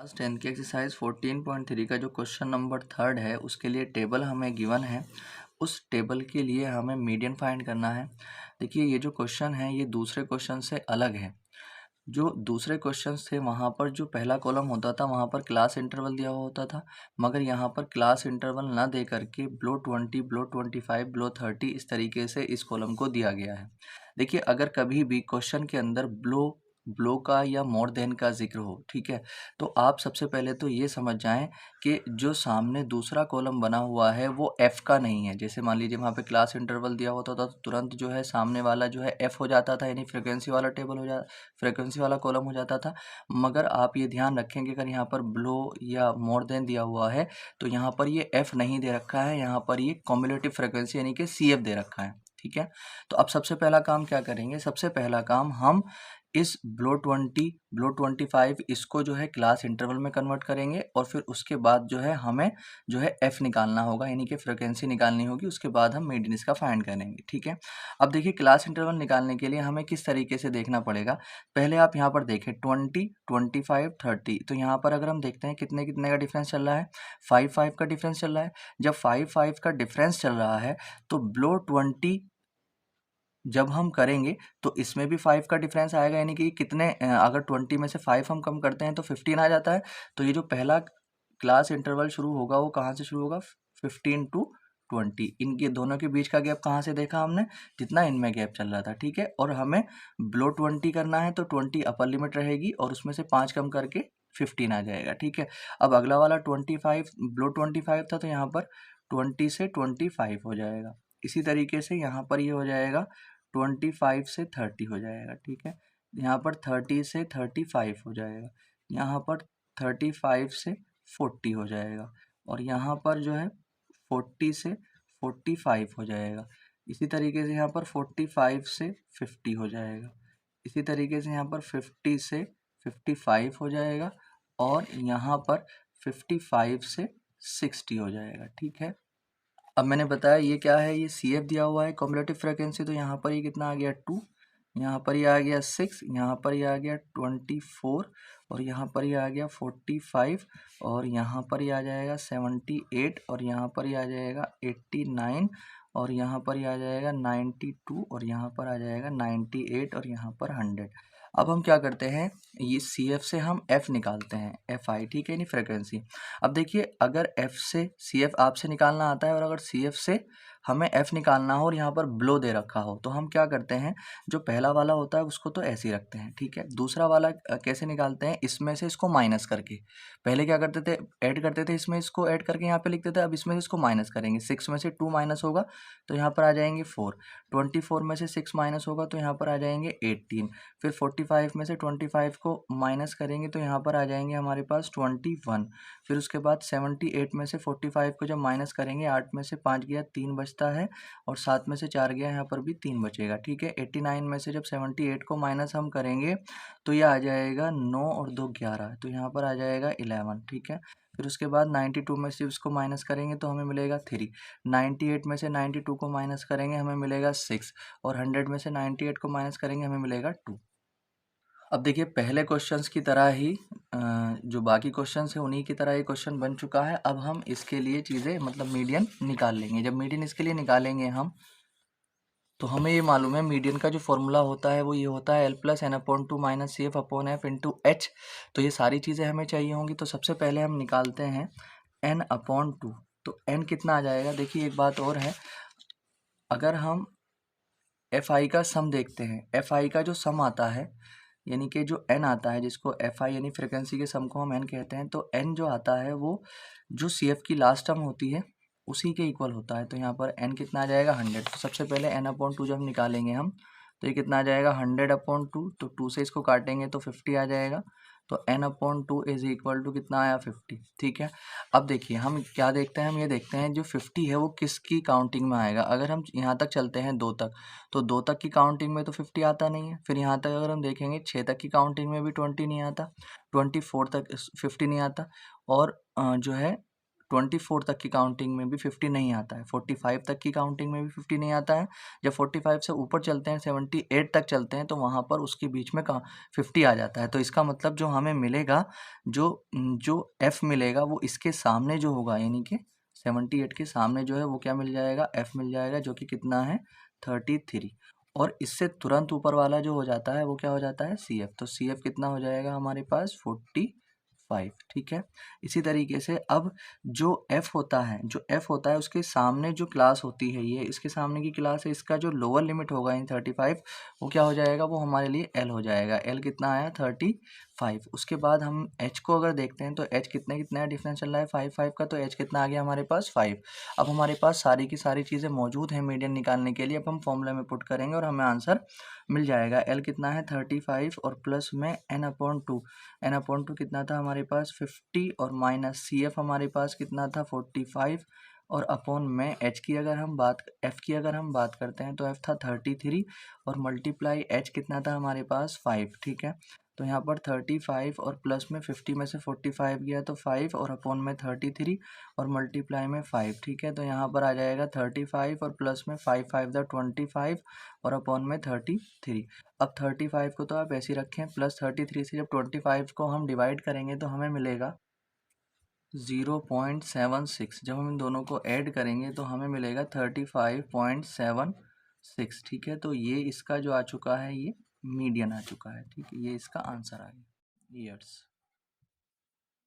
Class 10 की exercise 14.3 का जो क्वेश्चन नंबर 3 है उसके लिए टेबल हमें गिवन है। उस टेबल के लिए हमें मीडियन फाइंड करना है। देखिए ये जो क्वेश्चन है ये दूसरे क्वेश्चन से अलग है। जो दूसरे क्वेश्चंस थे वहाँ पर जो पहला कॉलम होता था वहाँ पर क्लास इंटरवल दिया हुआ होता था, मगर यहाँ पर क्लास इंटरवल ना दे करके बिलो 20, बिलो 25, बिलो 30 इस तरीके से इस कॉलम को दिया गया है। देखिए अगर कभी भी क्वेश्चन के अंदर बिलो बिलो का या मोर देन का जिक्र हो, ठीक है, तो आप सबसे पहले तो ये समझ जाएं कि जो सामने दूसरा कॉलम बना हुआ है वो एफ का नहीं है। जैसे मान लीजिए वहाँ पे क्लास इंटरवल दिया होता था तो तुरंत जो है सामने वाला जो है एफ हो जाता था, यानी फ्रिक्वेंसी वाला टेबल हो जा फ्रिक्वेंसी वाला कॉलम हो जाता था। मगर आप ये ध्यान रखेंगे अगर यहाँ पर बिलो या मोर देन दिया हुआ है तो यहाँ पर ये एफ नहीं दे रखा है, यहाँ पर ये कॉम्युलेटिव फ्रिक्वेंसी यानी कि सी एफ दे रखा है। ठीक है, तो अब सबसे पहला काम क्या करेंगे, सबसे पहला काम हम इस बिलो 20, बिलो 25 इसको जो है क्लास इंटरवल में कन्वर्ट करेंगे और फिर उसके बाद जो है हमें जो है एफ निकालना होगा, यानी कि फ्रिक्वेंसी निकालनी होगी। उसके बाद हम मीडियन इसका फाइंड करेंगे। ठीक है, अब देखिए क्लास इंटरवल निकालने के लिए हमें किस तरीके से देखना पड़ेगा। पहले आप यहाँ पर देखें 20, 25, 30, तो यहाँ पर अगर हम देखते हैं कितने कितने का डिफरेंस चल रहा है, 5 का डिफरेंस चल रहा है। जब 5 का डिफरेंस चल रहा है तो बिलो 20 जब हम करेंगे तो इसमें भी 5 का डिफरेंस आएगा, यानी कि कितने अगर 20 में से 5 हम कम करते हैं तो 15 आ जाता है। तो ये जो पहला क्लास इंटरवल शुरू होगा वो कहाँ से शुरू होगा, 15 टू 20। इनके दोनों के बीच का गैप कहाँ से देखा हमने, जितना इनमें गैप चल रहा था। ठीक है, और हमें बिलो 20 करना है तो 20 अपर लिमिट रहेगी और उसमें से 5 कम करके 15 आ जाएगा। ठीक है, अब अगला वाला 25 बिलो 25 था तो यहाँ पर 20 से 25 हो जाएगा। इसी तरीके से यहाँ पर ये हो जाएगा 25 से 30 हो जाएगा। ठीक है, यहाँ पर 30 से 35 हो जाएगा, यहाँ पर 35 से 40 हो जाएगा और यहाँ पर जो है 40 से 45 हो जाएगा। इसी तरीके से यहाँ पर 45 से 50 हो जाएगा। इसी तरीके से यहाँ पर 50 से 55 हो जाएगा और यहाँ पर 55 से 60 हो जाएगा। ठीक है, अब मैंने बताया ये क्या है, ये सी एफ दिया हुआ है कॉम्युलेटिव फ्रिक्वेंसी। तो यहाँ पर ये कितना आ गया 2, यहाँ पर ये आ गया 6, यहाँ पर ये आ गया 24 और यहाँ पर ये आ गया 45 और यहाँ पर ये आ जाएगा 78 और यहाँ पर ये आ जाएगा 89 और यहाँ पर ये आ जाएगा 92 और यहाँ पर आ जाएगा 98 और यहाँ पर 100। अब हम क्या करते हैं, ये सी एफ से हम एफ निकालते हैं, एफ आई। ठीक है, नहीं फ्रिक्वेंसी। अब देखिए अगर एफ से सी एफ आपसे निकालना आता है और अगर सी एफ से हमें एफ निकालना हो और यहाँ पर बिलो दे रखा हो तो हम क्या करते हैं, जो पहला वाला होता है उसको तो ऐसे ही रखते हैं। ठीक है, दूसरा वाला कैसे निकालते हैं, इसमें से इसको माइनस करके। पहले क्या करते थे, ऐड करते थे, इसमें इसको ऐड करके यहाँ पे लिखते थे। अब इसमें से इसको माइनस करेंगे, 6 में से 2 माइनस होगा तो यहाँ पर आ जाएंगे 4, 24 में से 6 माइनस होगा तो यहाँ पर आ जाएंगे 18, फिर 45 में से 25 को माइनस करेंगे तो यहाँ पर आ जाएंगे हमारे पास 21, फिर उसके बाद 78 में से 45 को जब माइनस करेंगे, 8 में से 5 गया 3 बचता है और 7 में से 4 गया, यहाँ पर भी 3 बचेगा। ठीक है, 89 में से जब 78 को माइनस हम करेंगे तो ये आ जाएगा 9 और 2 11, तो यहाँ पर आ जाएगा 11। ठीक है, फिर उसके बाद 92 में से इसको माइनस करेंगे तो हमें मिलेगा 3, 98 में से 92 को माइनस करेंगे हमें मिलेगा 6 और 100 में से 98 को माइनस करेंगे हमें मिलेगा 2। अब देखिए पहले क्वेश्चंस की तरह ही जो बाकी क्वेश्चंस है उन्हीं की तरह ये क्वेश्चन बन चुका है। अब हम इसके लिए चीज़ें मतलब मीडियन निकाल लेंगे। जब मीडियन इसके लिए निकालेंगे हम तो हमें ये मालूम है मीडियन का जो फॉर्मूला होता है वो ये होता है L+N/2 minus C F upon F into H. तो ये सारी चीज़ें हमें चाहिए होंगी। तो सबसे पहले हम निकालते हैं N/2। तो N कितना आ जाएगा, देखिए एक बात और है, अगर हम एफ आई का सम देखते हैं, एफ आई का जो सम आता है यानी कि जो एन आता है जिसको एफ आई यानी फ्रिक्वेंसी के सम को हम एन कहते हैं, तो एन जो आता है वो जो सी एफ की लास्ट टर्म होती है उसी के इक्वल होता है। तो यहाँ पर एन कितना आ जाएगा 100। तो सबसे पहले N/2 जब निकालेंगे हम तो ये कितना आ जाएगा 100/2, तो 2 से इसको काटेंगे तो 50 आ जाएगा। तो N/2 इज इक्वल टू कितना आया 50। ठीक है, अब देखिए हम क्या देखते हैं, हम ये देखते हैं जो 50 है वो किसकी काउंटिंग में आएगा। अगर हम यहाँ तक चलते हैं 2 तक, तो 2 तक की काउंटिंग में तो 50 आता नहीं है। फिर यहाँ तक अगर हम देखेंगे 6 तक की काउंटिंग में भी 20 नहीं आता, 24 तक 50 नहीं आता और जो है 24 तक की काउंटिंग में भी 50 नहीं आता है, 45 तक की काउंटिंग में भी 50 नहीं आता है। जब 45 से ऊपर चलते हैं, 78 तक चलते हैं, तो वहाँ पर उसके बीच में 50 आ जाता है। तो इसका मतलब जो हमें मिलेगा, जो एफ मिलेगा वो इसके सामने जो होगा, यानी कि 78 के सामने जो है वो क्या मिल जाएगा, एफ मिल जाएगा, जो कि कितना है 33। और इससे तुरंत ऊपर वाला जो हो जाता है वो क्या हो जाता है, सी एफ। तो सी एफ कितना हो जाएगा हमारे पास 45। ठीक है। इसी तरीके से अब जो एफ होता है उसके सामने जो क्लास होती है, ये इसके सामने की क्लास है, इसका जो लोअर लिमिट होगा इन 35, वो क्या हो जाएगा, वो हमारे लिए एल हो जाएगा। एल कितना आया 35। उसके बाद हम एच को अगर देखते हैं तो एच कितना कितना डिफरेंस चल रहा है 5 का, तो एच कितना आ गया हमारे पास 5। अब हमारे पास सारी की सारी चीज़ें मौजूद हैं मीडियन निकालने के लिए। अब हम फॉर्मूला में पुट करेंगे और हमें आंसर मिल जाएगा। एल कितना है 35 और प्लस में n/2। n/2 कितना था हमारे पास 50 और माइनस सी एफ हमारे पास कितना था 45 और अपॉन में एच की अगर हम बात एफ की अगर हम बात करते हैं तो एफ था 33 और मल्टीप्लाई एच कितना था हमारे पास 5। ठीक है। तो यहाँ पर 35 और प्लस में 50 में से 45 गया तो 5 और अपॉन में 33 और मल्टीप्लाई में 5। ठीक है। तो यहाँ पर आ जाएगा 35 और प्लस में 5 5 द 25 और अपॉन में 33। अब 35 को तो आप ऐसे ही रखें, प्लस 33 से जब 25 को हम डिवाइड करेंगे तो हमें मिलेगा 0.76। जब हम इन दोनों को ऐड करेंगे तो हमें मिलेगा 35.76। ठीक है। तो ये इसका जो आ चुका है, ये मीडियन आ चुका है। ठीक है, ये इसका आंसर आ गया ईयर्स।